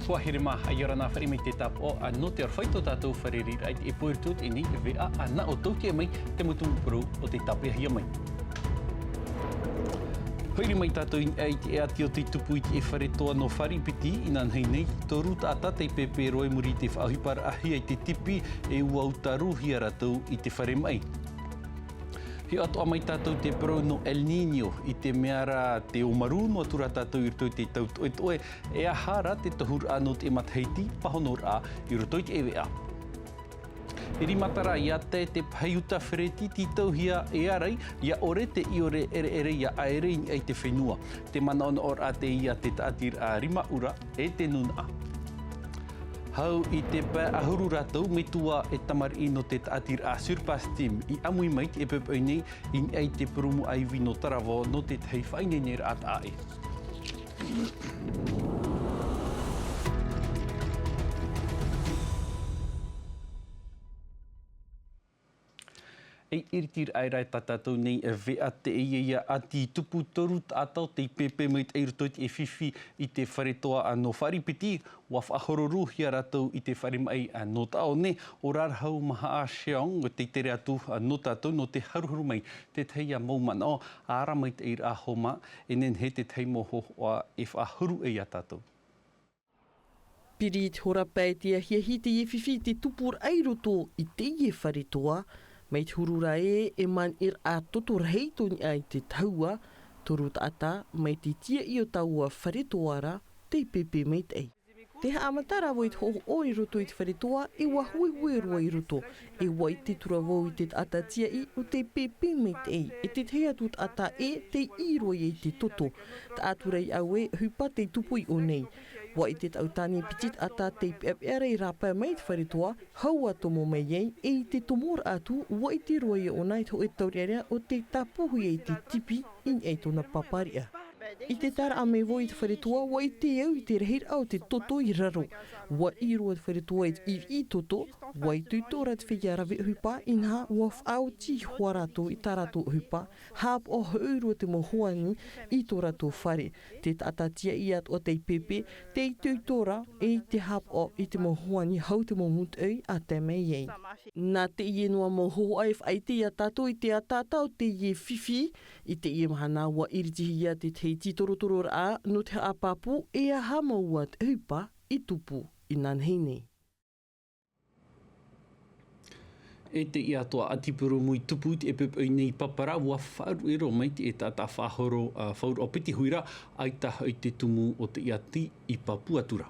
Fua hirima ayora na whare mai te tap o a no te arwhaito tātou whare rira i te poertut i ni vea a na o tautia mai te mutumu puru o te tapu hia mai. Haere mai tātou ai te ati o te tupu i te whare toa no wharipiti i nan hei nei toru tāta te pepe roi muri te whaahipara ahi ai te tipi e ua utaru hia ratou i te whare mai. He atoa mai tātou te pro no El Niño i te meara te omaru no atura tātou i roto i te tautoe e ahara te tohur anō te matheiti pahonor a i roto i te ewea. E rimatara ia te paiuta whereti titau hia e arai ia ore te iore ere ia aere i ai te whenua. Te mana ona or a te ia te taatir a rima ura e te nuna. Hau i te pā ahuru rātou me tua e tamari no te taatir a surpass team i amui mai e pepoi nei i ai te purumu aiwi no tarawa no te tei whaingenera at ae. Ei iritir ai rai tātou nei e vea te ia ati tupu toru tātou te pepe mai te eirotoi e whiwhi i te wharetoa no wharipiti wa whaahororu hia rātou i te whare mai no tao ne o rarhau maha a Sheong o te tere atu no tātou no te haruhuru mai te teia maumana o ara mai te eira a homa e nen he te tei moho o e whaahuru e a tātou. Piri te horapai te ahiahi te e whiwhi te tupur airoto i te e wharetoa. Mai te hurura e man ir a toto reitoni ai te taua, toru tata mai te tia i o taua wharetoara te pepe mai te ei. Te haamatara wo i te hoho o i roto i te wharetoa e wahui roa i roto, e wai te turavou i te tata tia i o te pepe mai te ei, e te tea tu tata e te i roa i te toto, ta aturei au e hupa te tupui o nei. Wa i te tautani pitit ata te eperera i rapa mai te wharetoa, haua tomo mai ei, e i te tomor atu wa i te roa i o nai to e tauriarea o te tapuhui e te tipi in e tona paparia. I te tara a me wo i te wharetoa, wa i te au i te rehir au te toto i raro. Wa i roa te wharetoa i toto, wa i tutora te whikia rawe hupa, inha wa whao ti hoa rato i tarato hupa, hap o haurua te mohoani i tō rato whare. Te tatatia i at o te pepe, te i tutora e te hap o i te mohoani hau te momut ei a te mei ei. Nā te i enua moho ai whai te i a tato i te a tatau te i whiwhi, i te i mahana wa iritihi ia te tei titorotoro a no te apapu e a hamaua te hupa i tupu i nanhine. E te i atoa atipuru mui tupu te e pepoi nei papara wa wharu ero mai te e tata whahoro whauru o piti huira ai taha i te tumu o te iati i Papuatura.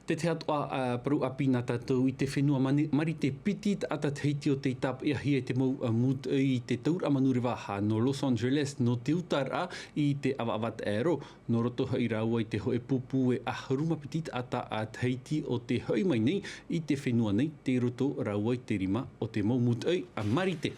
Te te atoa paru apina tātou i te whenua mari te piti ata teiti o te tap e ahi e te mau mut i te taura manuriwaha no Los Angeles no te utara i te awawat aero no rotoha i raua i te hoe pupu e aharuma pitit ata a teiti o te hoi mai nei i te whenua nei te roto raua i te rima o te mau mut a marite.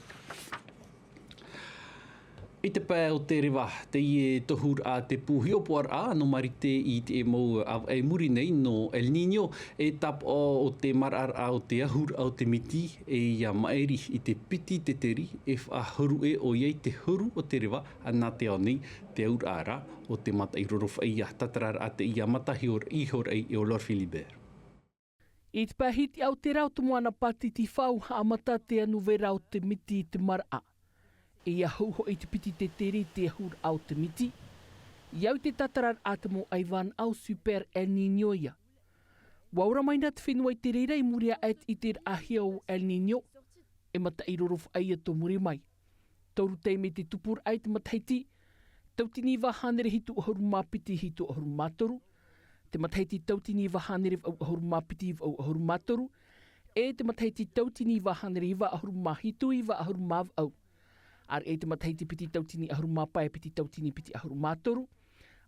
I te pā o te rewa, te i e tohur a te puhi opoar a no marite i te e mau e muri nei no El Niño e tap o te marar a o te ahur a o te miti e ia maeri i te piti te teri e whahuru e o iei te huru o te rewa a nā te au nei te aur ara o te mata i rorofa i a tatarar a te ia matahior i hor ei e o Lord Philibert. I te pāhiti au te rau te moana pati ti whau ha amata te anu vera o te miti i te mara. E a hauho i te piti te tere te ahur au te miti. Iau te tatarar atamo aiwan au super El Niño ia. Waura mai nā te whenua i te reira i muria at i te ahia o El Niño. E mata i rorof ai to muri mai. Tauru tei me te tupur ai te mataiti. Tautini wahanere hitu ahuru mapiti hitu ahuru matoru. Te mataiti tautini wahanere au ahuru mapiti au ahuru matoru. E te mataiti tautini wahanere iwa ahuru mahitu iwa ahuru mav au. Ar e te mataiti piti tautini ahuru mapai piti tautini piti ahuru matoru.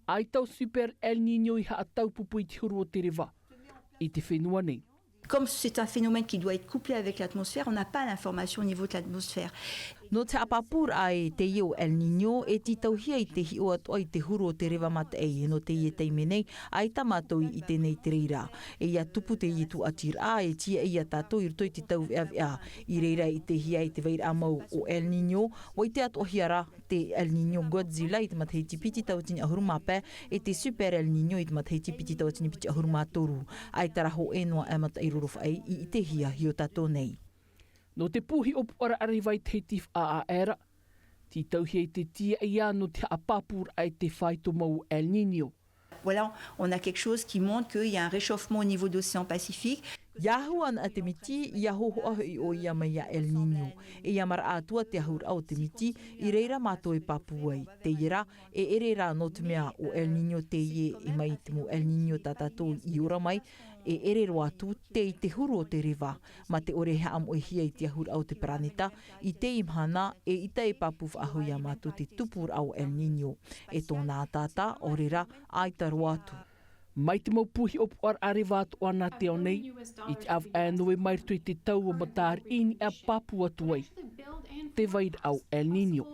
Ai tau super El Niño i haa tau pupu i te huru o te rewa. I te whenua nei. Comme c'est un phénomène qui doit être couplé avec l'atmosphère, on n'a pas l'information au niveau de l'atmosphère. No te apapura ai te iu El Niño e ti tauhia i te hio atu ai te huro o te rewa mata ei no te ie teimenei ai tamatou i tēnei te reira. E ia tupu te i tu atir a e tia ia tātou i rutoi te tau vea i reira i te hia i te veira amau o El Niño. Wai te atu hiara te El Niño Godzilla i te matahei tipiti tau tini ahuruma pē e te Super El Niño i te matahei tipiti tau tini piti ahuruma toru. Ai taraho e noa e mata i rurufa ai i te hia hio tātou nei. No te puhi o puara arivai te tif a era, ti tauhia i te tia ia no te apapur ai te whaito mau El Niño. Voilà, on a quelque chose qui montre qu'il y a un réchauffement au niveau de l'océan Pacifique. Yahu an a te miti, yahu ahui o ia mai a El Niño. E ia mara atua te ahur au te miti, i reira mātou e papuai. Te ira, e erera no te mea o El Niño te ie e mai te mo El Niño tatatou i ora mai, e erero atu te i te huru o te rewa, ma te ore hea am o hia i te ahur au te planeta, i te imhana e i te e papuf ahu ia mātou te tupur au El Niño. E tōna tata, orera, ai taru atu. Mai te mau puhi o puara arivāt o ana te au nei, i te av anue mairtui te tau o matāri ini a papu atu ai. Te vaid au El Niño.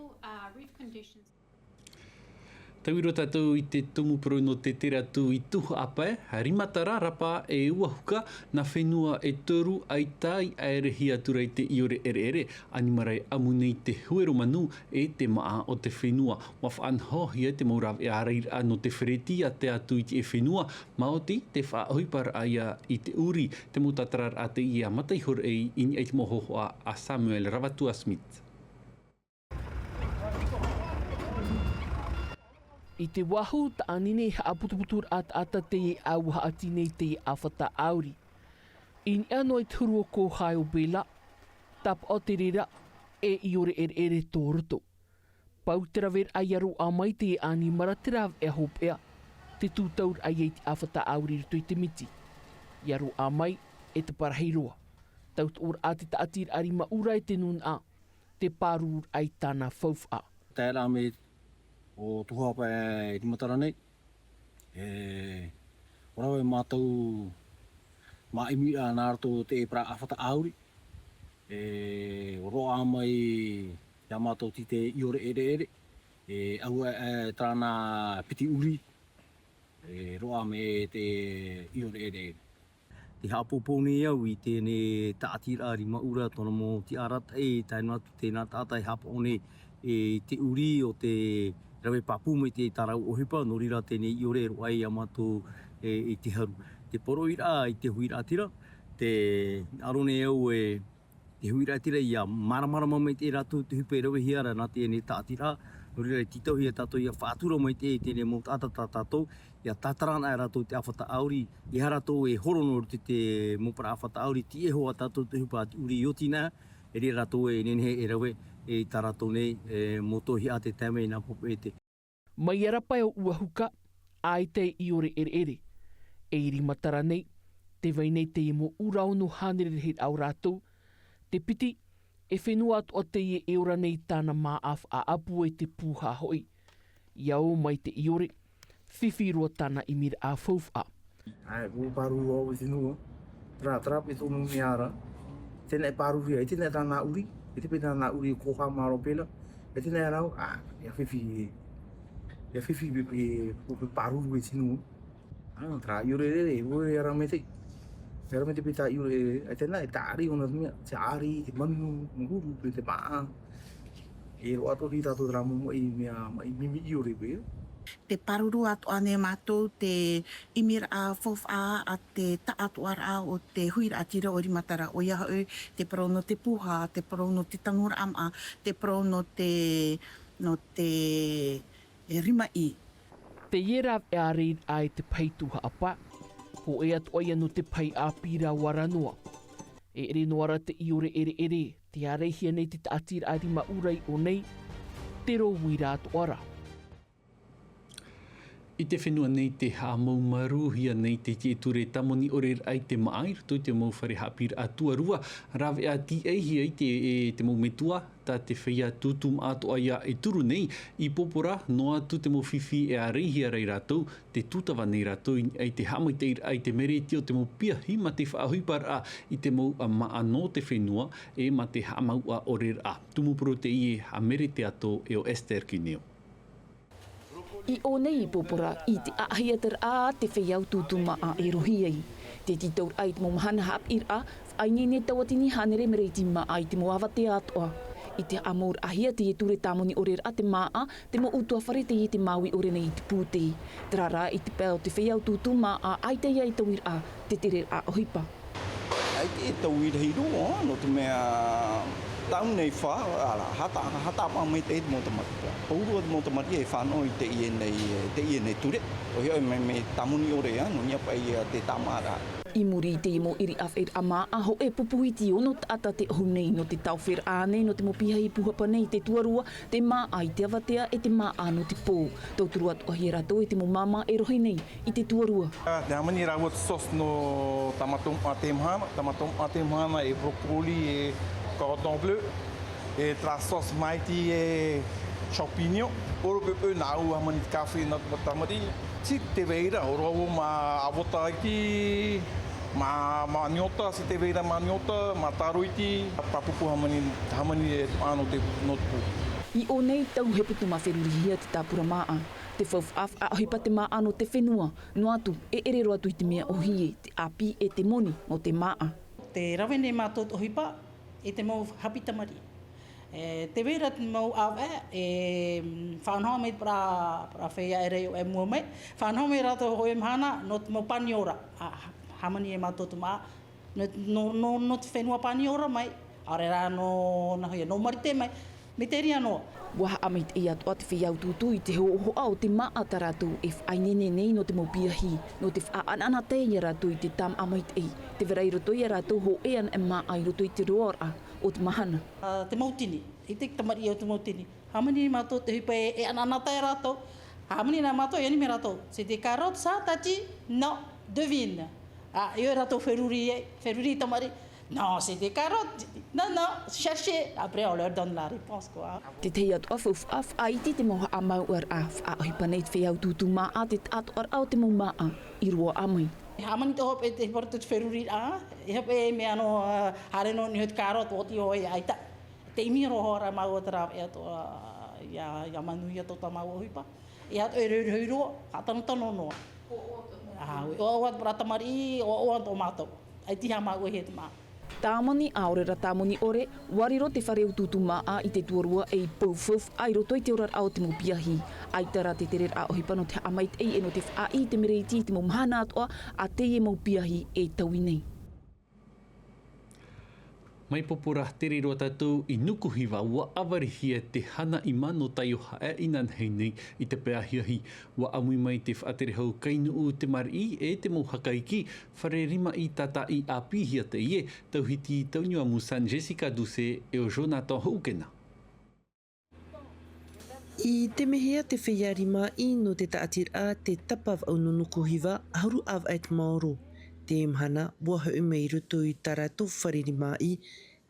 Tauiro tātou i te tumu pro no te tera tū i tuhu apae, harimatara rapa e ua huka na whenua e toru ai tai aerehi atura i te iore ere ere, animarai amunei te huero manu e te maa o te whenua. Waf anhohi e te maurav e areir no te whereti a te atu i te e whenua, maoti te whaohipar aia i te uri, te mutatarar a te ia mataihor e ini eit mohohoa a Samuel Ravatua Smith. I te wahu ta anine ha aputuputur at ata te e au ha atine te e awhata auri. In anoi turu o ko hai o bela, tap o te rera e i ore ere tō roto. Pau te raver ai aru a mai te e ani maratirav e hopea, te tūtaur ai e te awhata auri rito i te miti. I aru a mai e te parahiroa. Taut or a te taatir arima ura e te nun a, te pārur ai tāna whauwha. Tēra me o tuhapa e rimatara nei. Ora e mātou maimi a nārato te pra awhata auri. Roa mai ia mātou ti te iore ere ere. Aua e tāna piti uri. Roa me te iore ere ere. Te hapopone au i tēne taatira rima ura tona mo ti arata e tainatu tēnā tātai hapone e te uri o te rawe papu me te tarau ohipa, no rira tēnei iore ero ai a mātou i te haru. Te poroira i te huira atira, te arone au e te huira atira i a maramarama mai te ratu te hupe rawe hiara nā tēnei tātira, no rira i titau hia tātou i a whātura mai te tēnei mō tātata tātou, i a tātarana e ratu te awhata auri, i haratou e horono te mōpara awhata auri, ti e hoa tātou te hupa ati uri i otina, e rira ratu e nenhe e rawe, e tarato nei motohi a te tame nā popo e te. Mai arapai o ua huka, ai te iore ere ere. E iri matara nei, te vai nei te imo urau no hanere he au rātou. Te piti, e whenua atu o te ie e ora nei tāna maaf a apu e te pūha hoi. Iau mai te iore, whiwhirua tāna i mira a whauwha. Ai, o paru o i tinua. Trap e tōnu mi ara. Tēnei paru ria, e tēnei tāna uri. E te pēnā nā uri koha maro pēla, e tēnei rau, ia whiwhi pe pāruru e tinu. Tra iure rere, ure ara me te. Ara me te pētā iure rere, e tēnei tāri ona mea, te ari, te manu, nguru, pe te maa. E roa to hi tātou rā mo i mea, i mimi iure pēla. Te paruru atu ane mātou, te imir a whawha a te taatu ara o te huira atira o rimatara o iaha e, te parono te puha, te parono te tangura ama, te parono te rima i. Te ierav e a reid ai te peituha apa, ho e atu oia no te pai a pira waranoa. E ere noara te iore ere ere, te arehia nei te taatira a rima urai o nei, te ro wira atu ara. I te whenua nei te hāmaumaru hia nei te ture tamoni o re ai te maair, tui te mau whare hapir atua rua. Rawe a ti eihi ai te mau metua, ta te whaia tūtum atoa ia e turu nei. I popora, noa tu te mau whiwhi e a reihi a rei rātou, te tūtawa nei rātou ai te hamaiteir ai te mere tio te mau pia hima te whaahuipar a i te mau a maano te whenua e ma te hamaua o re a. Tumupuro te ie a mere te ato e o Esther Kineo. I o nei popora i te ahiatar a te whaiau tūtuma a e rohi ai. Te titaur ai te momahana hap ir a, whaingi ne tawatini hanere mereti ma ai te moawa te atoa. I te amor ahia te ture tamoni o rera te maa, te mo utua whare te i te maui o rena i te pūte. Trara i te pēo te whaiau tūtuma a ai te ia i tawir a, te tere a ohipa. Ai te tawir hei roa, no te mea taun nei wha, hata pa mai te mo te mati. Paurua mo te mati e whanau i te ie nei ture. O hioi me tamuni o rea, no nia pai te tamara. I muri te mo iri awher a maa, ho e pupuhiti o no ata te ohu nei, no te tauwher a nei, no te mo piha i puhapa nei, te tuarua, te maa ai te awatea e te maa no te pō. Tauturu atu ahi rato e te mo mama e rohi nei, i te tuarua. Te hamani rawa sos no tamatom a te mhana e brokoli e cordon bleu, e tra sos maiti e champignon. Oro pepe nau hamani kafe na tamari. Si te veira, oro ma avota ki ma niota, si te veira ma niota, ma taruiti, papupu hamani e ano te notpu. I o nei tau he putu mawherurihia te tāpura maa. Te whauwhaf a ohipa te maa no te whenua, no atu e erero atu i te mea ohie, te api e te moni o te maa. Te rawene mātou ohipa e te mau hapi tamari. Te vera te mau awe e whanau mei pra whea e reo e mua mei. Whanau mei rato hoi mhana no te mau pani ora. Hamani e mātou tu maa. No te whenua pani ora mai. Are rā no marite mai. Me te ria noa. Waha amit e atu ati whiau tūtū i te ho au te maa ta rātou e whainene nei no te mau piahi, no te whaanana te ia rātou i te tam amit e. Te verai roto ia rātou ho e an e maa ai roto i te roara o te mahana. Te mautini, i te tamari o te mautini. Hamani mātou te hupa e ananata e rātou. Hamani nā mātou e anime rātou. Se te karot sa tati, no, devine. Io rātou feruri tamari. Non, c'est des carottes. Non, cherchez. Après, on leur donne la réponse, quoi. Te te atu af aiti te moha a mau ar af a ohipa nei te whiau tūtū maa te atu ar au te mau maa i rua amai. Hamani te hope te porto te feruri e hope e me ano hare no ni hot karot o ti oi aita. Te imiro hora mau o tra e to ya manu ya to tamau ohipa. E ato e reuro hatano no. O wat pratamari o to mato. Ai ti ha mau he te maa. Tāmoni aorera tāmoni ore, wariro te whareu tūtū maa i te tuarua e i paufuf ai roto i te orar au te mo piahi. Ai tara te terer a ohipa no te amait ei e no te wha i te mereti te mo mahana atoa a te e mo piahi e taui nei. Mai popora tere roa tātou i nukuhiwa wa awarihia te hana i mano taio hae inan hei nei i te peahiahi. Wa amui mai te whaatere hau kainuu te mari e te mau hakaiki. Whare rima i tata i apihia te ie. Tauhiti taunua musan Jessica Duse e o Jonathan Houkena. I te mehea te whaiarima i no te taatir a te tapav au no nukuhiwa hauru av ait maoro. Te mhana, waha umei ruto i tarato wharerima i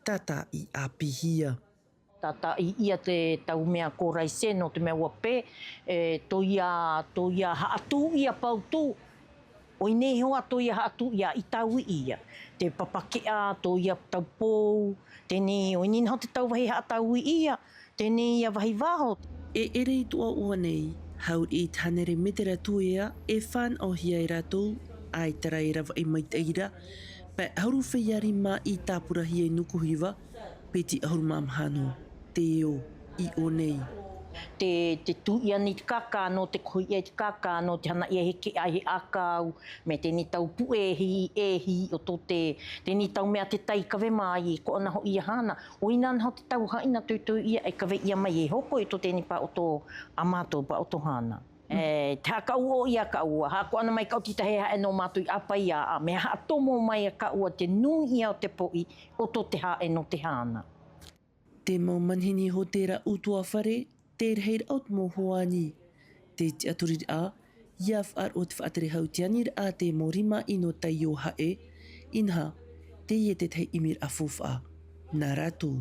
tata i apihia. Tata i ia te tau mea koraise no te mea wape, toia haatu ia pautu. O i nei hoa toia haatu ia i tau ia. Te papakea, toia taupou, tēnei o i nina ho te tau wahi haatau ia, tēnei ia wahi waho. E ere i tua ua nei, haur i tanere metera tuea e whan o hia i ratou, ai tara e rawa e mai teira, pe hauru whaiari ma i tāpurahi e nukuhiwa, peti ahuru mamhano, te o, i o nei. Te tuia ni te kaka no te koi e te kaka no te hana i e heke ai he akau, me tēni tau pu e hi o tō tēni tau mea te tai kawe mai ko ana ho ia hana. O ina ho te tau haina tūtū ia e kawe ia mai e hoko i tō tēni pa o tō amato pa o tō hana. Te hakau o ia ka ua, hako ana mai kau titahea e no mātui apa ia a, me hatomo mai a ka ua te nui ia o te poi o tō te ha e no te hana. Te mau manhini ho tērā utua whare, te reheir out mo hoani. Te te aturir a, Iaf ar o te whaatere hautianir a te morima ino tai o hae, inha, te ie te tei imir a fufa. Nā rātou.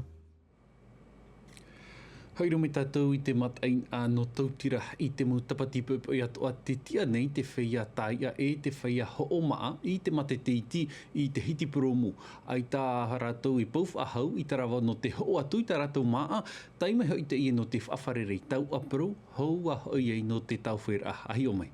Hairo me tātou i te mataina no tautira i te mu tapati pupui atoa te tia nei te whaia taia e te whaia hoomaa i te mate teiti i te hiti promu. Ai tā rātou i pauf ahau i tarawa no te ho atu i tā rātou maa, taime hoi te ie no te whawharerei tau apro, hou a hoi ei no te tauwhera ahi o mai.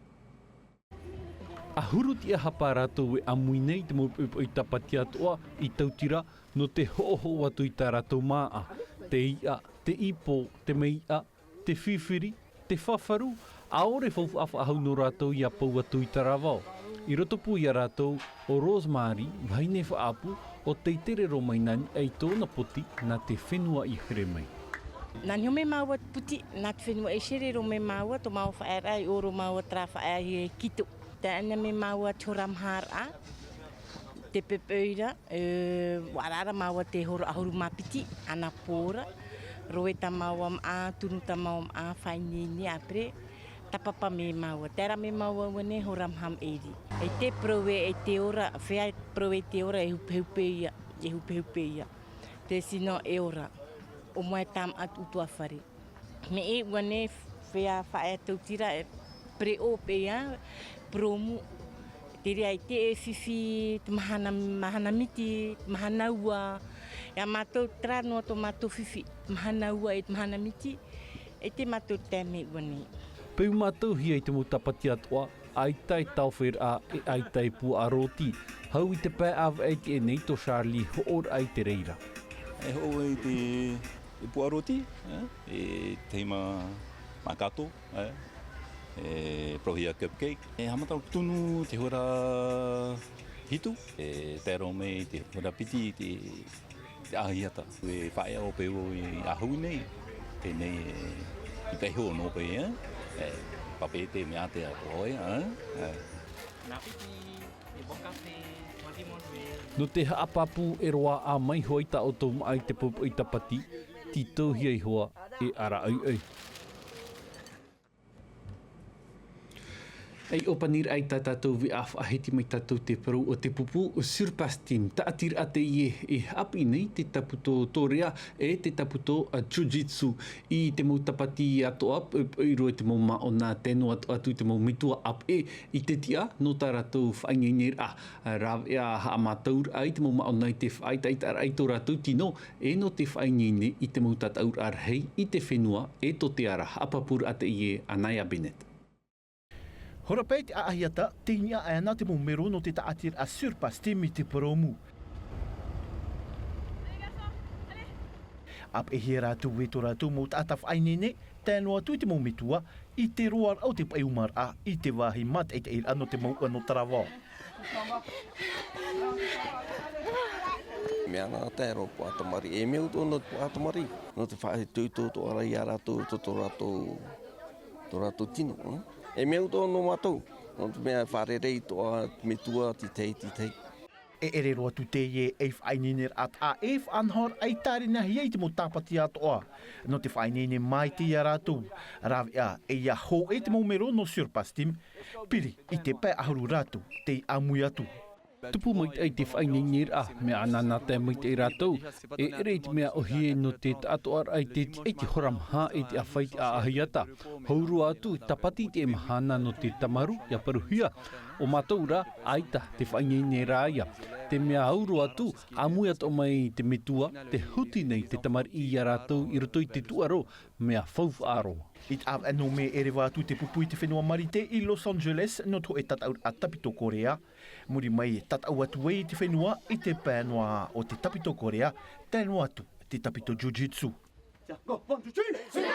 A huruti a hapa rātou e amui nei te mu pupui tapati atoa i tautira no te ho atu i tā rātou maa, te ia, te ipo, te meia, te whiwhiri, te whawharu, aore whauwha awha ahau no rātou i a pau atu i tarawao. I rotopu i a rātou o Rosemary, vaine whaapu, o teitere romainani ei tōna poti nā te whenua i here mai. Nā ni me maua puti, nā te whenua e shere ro me maua, tō maua whaera i oro maua tra whaera i kito. Te ana me maua toramhar a, te pepeira, warara maua te horo ahuru mapiti, ana pōra, roe ta maua a, tunu ta maua a, whainini a pre, tapapa me maua. Tera me maua wane horamham eri. E te prowe e te ora, whea prowe te ora e hupe ia. Te sino e ora, o moe tam at utua whare. Me e wane whea whae tautira e pre o pea, promu, te rea i te e whiwhi, te mahana miti, mahana ua, ia mātou trano to mātou whiwhi, mahana ua e mahana miti, e te mātou tēme wane. Peu mātou hi ei te mu tapati atoa, aitai tauwhera e aitai pu a roti. Hau i te pē awa e te e nei to Charlie hoor ai te reira. E ho e te pu a roti, e teima makato, e prohia cupcake. E hamatau tunu te hora hitu, e tero me te hora piti te ahiata. E whaea o peo i ahu nei, te nei i peho no pe, pape te mea te apoe. Nā piti, e bokape, no te haapapu e roa a mai hoi ta o tō mai te pupu i tapati, ti tauhi ai hoa e ara ai. Ei opanir ai tā tātou vi af aheti mai tātou te paru o te pupu o surpass team. Ta atir a te ie e api nei te taputo torea e te taputo jiu-jitsu i te mau tapati atoa i roe te mau mao nā tēno atu te mau mitua ap e i te tia no tā rātou whaingenger a raw ea haa mātaur ai te mau mao nei te whaitaita ai tō rātou tino e no te whaingene i te mau tātaur arhei i te whenua e to te ara apapur a te ie Anaya Bennett. Horapei te aahiata, te inga aena te momero no te taatir a surpass team i te paromu. Ap e he rātu weto rātu mo tātaf ainene, tēno atu i te momitua, i te roar au te paiumar a, i te wahi mat e te ira no te mau ano tarawao. Mea nā tēro po atamari, e meu tōna po atamari, no te whae tūtō tō ara i a rātou, tō rātou tino. E meu tōno mātou, no te mea wharerei toa me tua titei. E ere roa tu te ie e whaininer at a e whanhor ai tāre nahi ei te mo tāpati atoa. No te whainene mai te ia rātou. Rawe a e ia ho e te momero no surpass team. Piri i te pai ahuru rātou, te amui atu. Tupu mai ai te whainengir a mea anana te mai te rātou. E reit mea ohi e no te atoar ai te horamha e te awhaiti a ahiata. Haurua atu tapati te mahana no te tamaru ia paruhia. O mātoura aita te whainengir aia. Te mea haurua atu amui ato mai te metua te huti nei te tamari i a rātou i roto i te tuaro mea whauwhaaro. I te awa no me ere wātu te pupui te whenua marite i Los Angeles no to e tataur a Tapito Korea. Muri mai tatau atu e te whenua i te pēnoa o te Tapito Korea, tēno atu te Tapito Jiu-Jitsu. Go, 1, 2, 3,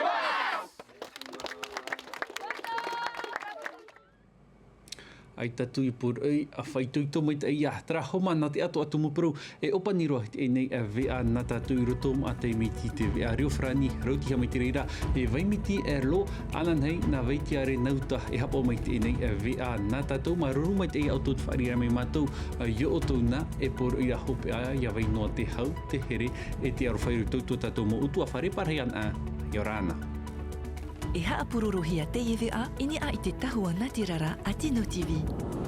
ai tatu i pur ai a whaitui tō mai te ia tra homa nā te atu mupuru e opa ni roa e nei a vea nā tatu i roto a te miti te vea reo whrani rauti ha mai te reira e vaimiti e lo ana nei nā veiti are nauta e hapo mai te nei a vea nā tatu ma ruru mai te ia auto te wharia mai mātou yo o tō na e por i a hope a ia vai noa te hau te here e te aro whairu tautu tatu mo utua whare parheian a Yorana. e haapururu hia te iwi a ini a i te tahua Ngāti Rara a Tino TV.